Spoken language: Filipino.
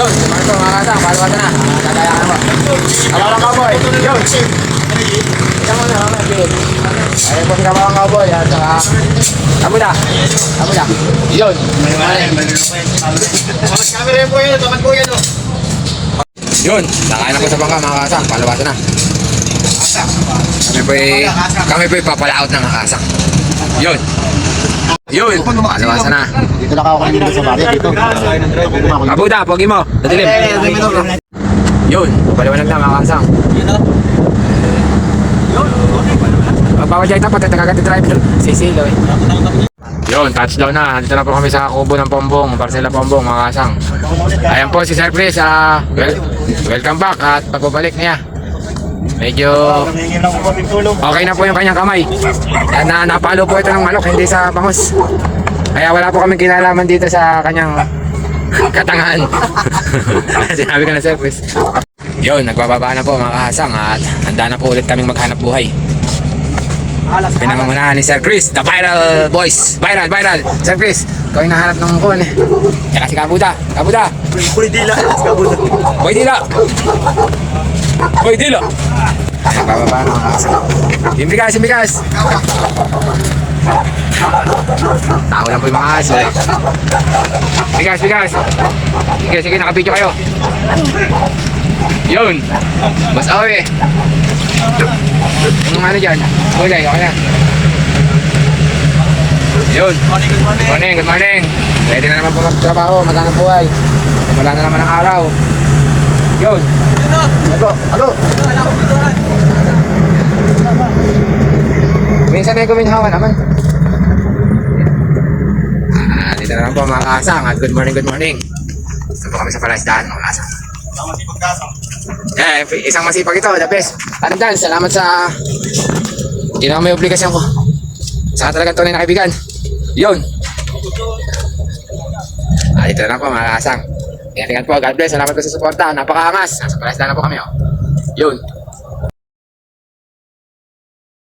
Yun, kumain po mga kasang, palawatan na. Tataya ka na po. Kabalang cowboy, yun. Isang mo na, mga pilit. Ayun po si kabalang cowboy, at saka... Kamuda. Yun. Camera po yun, taman po yan. Yun, nakain na po sa bangka mga kasang, palawatan na. Kami po'y papalaot ng mga kasang. Yun. Yun, palawasan na. Dito na ako kanina sa barya dito. Kabuda, pogi mo. Nadilim. Yun, paliwanag na mga kasang. Bawal dyan tapat, nagkagat yung driver. Sisilo eh. Yun, touchdown na. Dito na po kami sa kubo ng Pombong, Parcela Pombong, mga kasang. Ayan po si Sir Chris. Welcome back at pagbabalik niya. Medyo okay na po yung kanyang kamay. Napalo po ito ng manok, hindi sa bangus. Kaya wala po kaming kinalaman dito sa kanyang katangahan. Sinabi ko na Sir Chris. Yun, nagbababa na po mga kasang at handa na po ulit kaming maghanap buhay. Pinangungunahan ni Sir Chris, the viral boys. Viral. Sir Chris, ikaw yung nahanap ng kun. Tsaka si Kabuda. Boy Dila. Ayan, bababa na mga kasang. Imbigas. Tao lang po yung mga aso eh. Bigas. Sige, nakabidyo kayo. Yun. Mas awe. Yung ano dyan? Gulay, okay na. Yun. Good morning. Ready na naman po magtrabaho, maghanap buhay. Wala na naman ang araw. Yun. Ano? Minsan may guminhawa naman. Dito na naman po mga kasang at good morning. Gusto po kami sa palaisdaan mga kasang. Isang masipag ito, the best. Ano Dan, salamat sa ginawa may obligasyon ko. Saka talagang tunay na kaibigan. Yun. Dito na po mga kasang. Ingat po, God bless. Salamat po sa suporta. Napakaangas. Nasa palasda na po kami. Yun.